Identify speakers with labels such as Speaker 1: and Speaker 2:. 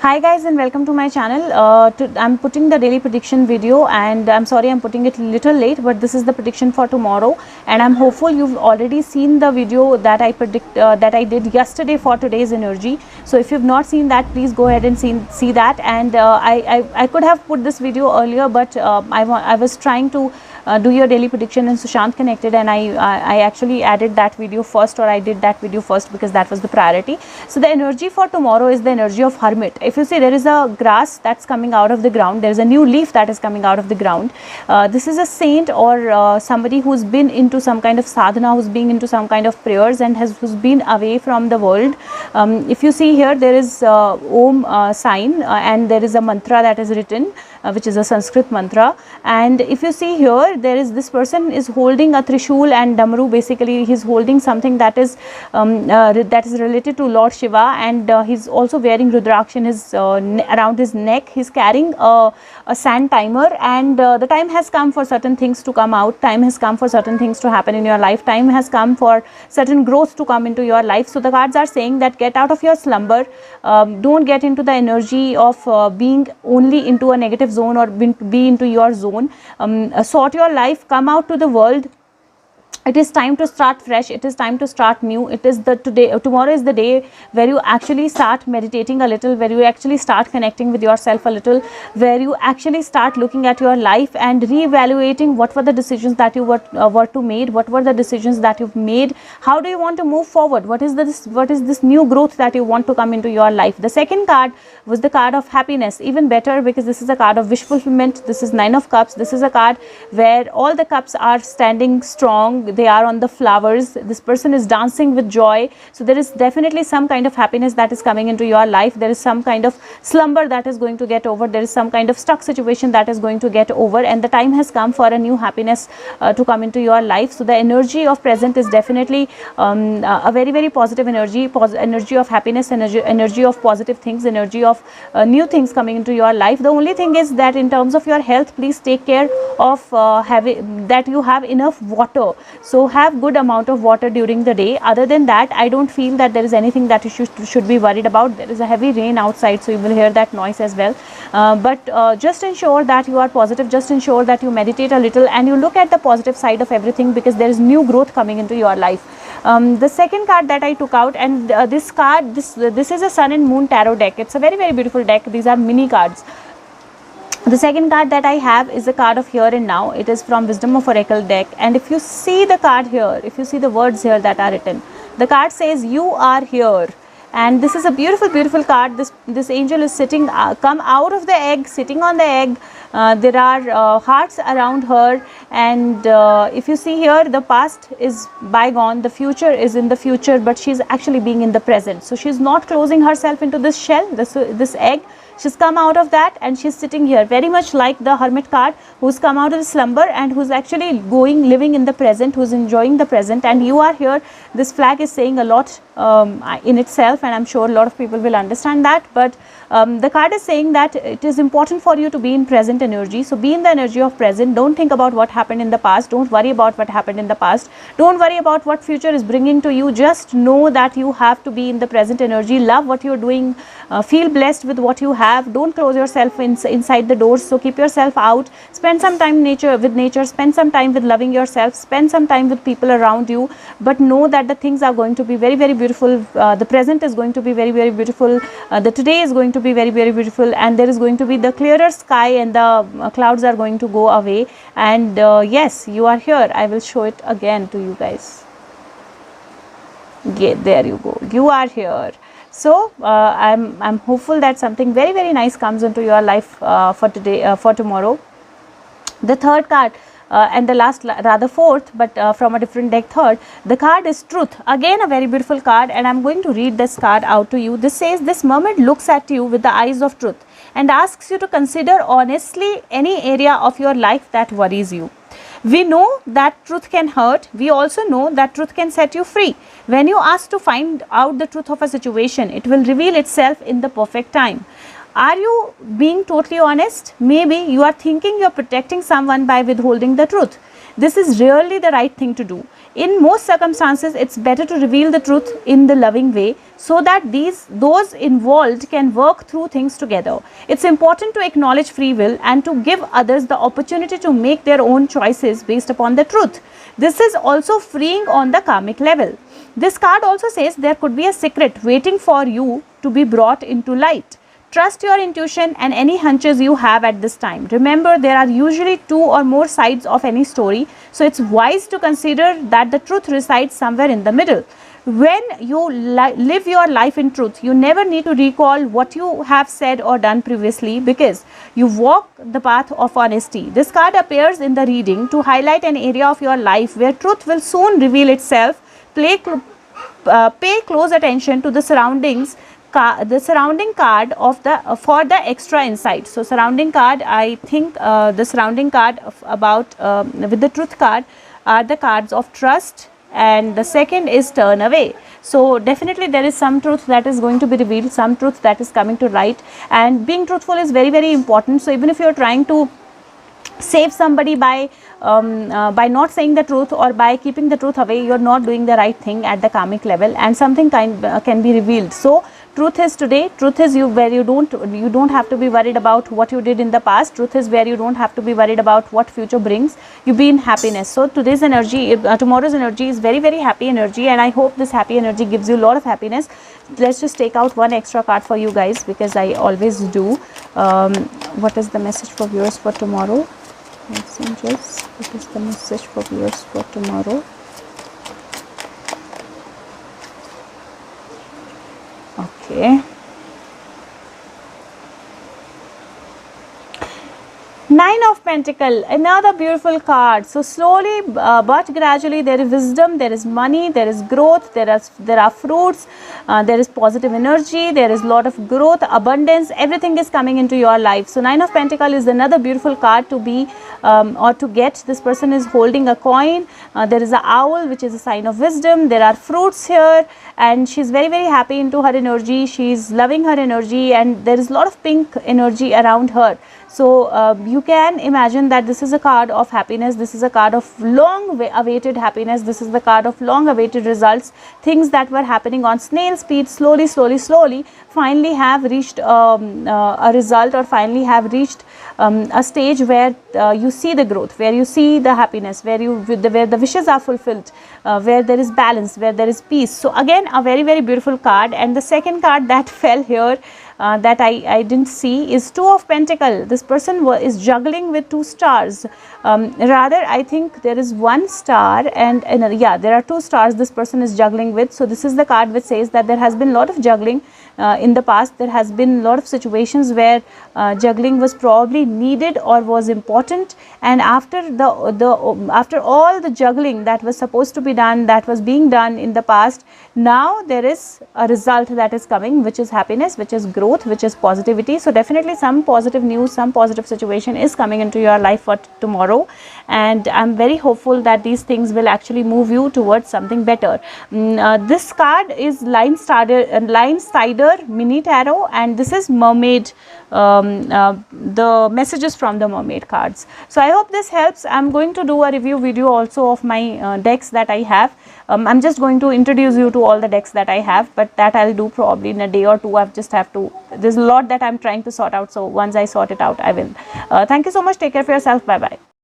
Speaker 1: Hi guys and welcome to my channel. I'm putting the daily prediction video, and I'm sorry I'm putting it a little late, but this is the prediction for tomorrow, and I'm hopeful you've already seen the video that I did yesterday for today's energy. So if you've not seen that, please go ahead and see that. And I could have put this video earlier, but I was trying to do your daily prediction in Sushant Connected, and I actually added that video first, or I did that video first because that was the priority. So the energy for tomorrow is the energy of hermit. If you see, there is a grass that's coming out of the ground, there is a new leaf that is coming out of the ground. This is a saint, or somebody who's been into some kind of sadhana, who's been into some kind of prayers, and who's been away from the world. If you see here, there is Om sign, and there is a mantra that is written, which is a Sanskrit mantra. And if you see here, there is this person is holding a Trishul and Damru. Basically, he's holding something that is related to Lord Shiva, and he's also wearing Rudraksh in his around his neck. He's carrying a sand timer, and the time has come for certain things to come out. Time has come for certain things to happen in your life. Time has come for certain growth to come into your life. So the cards are saying that get out of your slumber. Don't get into the energy of being only into a negative zone, or be into your zone. Sort your life, come out to the world. It is time to start fresh. It is time to start new. It is tomorrow is the day where you actually start meditating a little, where you actually start connecting with yourself a little, where you actually start looking at your life and reevaluating what were the decisions that you were to made, what were the decisions that you've made, how do you want to move forward, what is this new growth that you want to come into your life. The second card was the card of happiness, even better, because this is a card of wish fulfillment. This is Nine of Cups. This is a card where all the cups are standing strong. They are on the flowers. This person is dancing with joy. So there is definitely some kind of happiness that is coming into your life. There is some kind of slumber that is going to get over. There is some kind of stuck situation that is going to get over, and the time has come for a new happiness to come into your life. So the energy of present is definitely a very, very positive energy, energy of happiness, energy of positive things, energy of new things coming into your life. The only thing is that in terms of your health, please take care of having that you have enough water. So have good amount of water during the day. Other than that, I don't feel that there is anything that you should be worried about. There is a heavy rain outside, so you will hear that noise as well. But just ensure that you are positive. Just ensure that you meditate a little and you look at the positive side of everything, because there is new growth coming into your life. The second card that I took out, and this card, this is a Sun and Moon tarot deck. It's a very, very beautiful deck. These are mini cards. The second card that I have is the card of Here and Now. It is from Wisdom of Oracle deck, and if you see the card here, if you see the words here that are written, the card says you are here. And this is a beautiful, beautiful card. This angel is sitting, come out of the egg, sitting on the egg. There are hearts around her, and if you see here, the past is bygone, the future is in the future, but she's actually being in the present. So she's not closing herself into this shell, this egg. She's come out of that, and she's sitting here, very much like the Hermit card, who's come out of the slumber and who's actually living in the present, who's enjoying the present. And you are here. This flag is saying a lot in itself, and I'm sure a lot of people will understand that. But the card is saying that it is important for you to be in present energy. So be in the energy of present. Don't think about what happened in the past. Don't worry about what happened in the past. Don't worry about what future is bringing to you. Just know that you have to be in the present energy. Love what you're doing. Feel blessed with what you have. Don't close yourself inside the doors. So keep yourself out. Spend some time with nature. Spend some time with loving yourself. Spend some time with people around you. But know that the things are going to be very, very beautiful. The present is going to be very, very beautiful. The today is going to be very, very beautiful, and there is going to be the clearer sky, and the clouds are going to go away. And yes, you are here. I will show it again to you guys. Yeah, there you go. You are here. So I'm hopeful that something very, very nice comes into your life for today, for tomorrow. The third card, and the last, rather fourth, but from a different deck, third, the card is Truth. Again, a very beautiful card, and I'm going to read this card out to you. This says, this mermaid looks at you with the eyes of truth and asks you to consider honestly any area of your life that worries you. We know that truth can hurt. We also know that truth can set you free. When you ask to find out the truth of a situation, it will reveal itself in the perfect time. Are you being totally honest? Maybe you are thinking you are protecting someone by withholding the truth. this is really the right thing to do. In most circumstances, it's better to reveal the truth in the loving way, so that those involved can work through things together. It's important to acknowledge free will and to give others the opportunity to make their own choices based upon the truth. This is also freeing on the karmic level. This card also says there could be a secret waiting for you to be brought into light. Trust your intuition and any hunches you have at this time. Remember, there are usually 2 or more sides of any story, so it's wise to consider that the truth resides somewhere in the middle. When you live your life in truth, you never need to recall what you have said or done previously, because you walk the path of honesty. This card appears in the reading to highlight an area of your life where truth will soon reveal itself. Pay close attention to the surroundings. The surrounding card of the for the extra insight. So surrounding card, I think the surrounding card about with the truth card are the cards of trust, and the second is turn away. So definitely there is some truth that is going to be revealed, some truth that is coming to light, and being truthful is very, very important. So even if you are trying to save somebody by not saying the truth or by keeping the truth away, you are not doing the right thing at the karmic level, and something can be revealed. So truth is today, truth is where you don't have to be worried about what you did in the past. Truth is where you don't have to be worried about what future brings. You be in happiness. So today's energy, tomorrow's energy is very, very happy energy, and I hope this happy energy gives you a lot of happiness. Let's just take out one extra card for you guys, because I always do. What is the message for viewers for tomorrow? Messengers, what is the message for viewers for tomorrow? Okay. Nine of Pentacles, another beautiful card. So slowly but gradually there is wisdom, there is money, there is growth, there are fruits, there is positive energy, there is lot of growth, abundance, everything is coming into your life. So Nine of Pentacles is another beautiful card to be or to get. This person is holding a coin. There is an owl, which is a sign of wisdom. There are fruits here, and she's very, very happy into her energy. She's loving her energy, and there is a lot of pink energy around her. So you can imagine that this is a card of happiness. This is a card of long awaited happiness. This is the card of long awaited results. Things that were happening on snail speed, slowly finally have reached a result, or finally have reached a stage where you see the growth, where you see the happiness, where the wishes are fulfilled, where there is balance, where there is peace. So again, a very, very beautiful card. And the second card that fell here that I didn't see is Two of Pentacles. This person is juggling with 2 stars. Rather, I think there is 1 star and yeah, there are 2 stars this person is juggling with. So this is the card which says that there has been a lot of juggling in the past. There has been a lot of situations where juggling was probably needed or was important, and after all the juggling that was supposed to be done, that was being done in the past, now there is a result that is coming, which is happiness, which is growth, which is positivity. So definitely some positive news, some positive situation is coming into your life for tomorrow, and I'm very hopeful that these things will actually move you towards something better. This card is Lion Sider Mini Tarot, and this is Mermaid, the messages from the Mermaid cards. So I hope this helps. I'm going to do a review video also of my decks that I have. I'm just going to introduce you to all the decks that I have, but that I'll do probably in a day or two. There's a lot that I'm trying to sort out, so once I sort it out, I will. Thank you so much. Take care of yourself. Bye bye.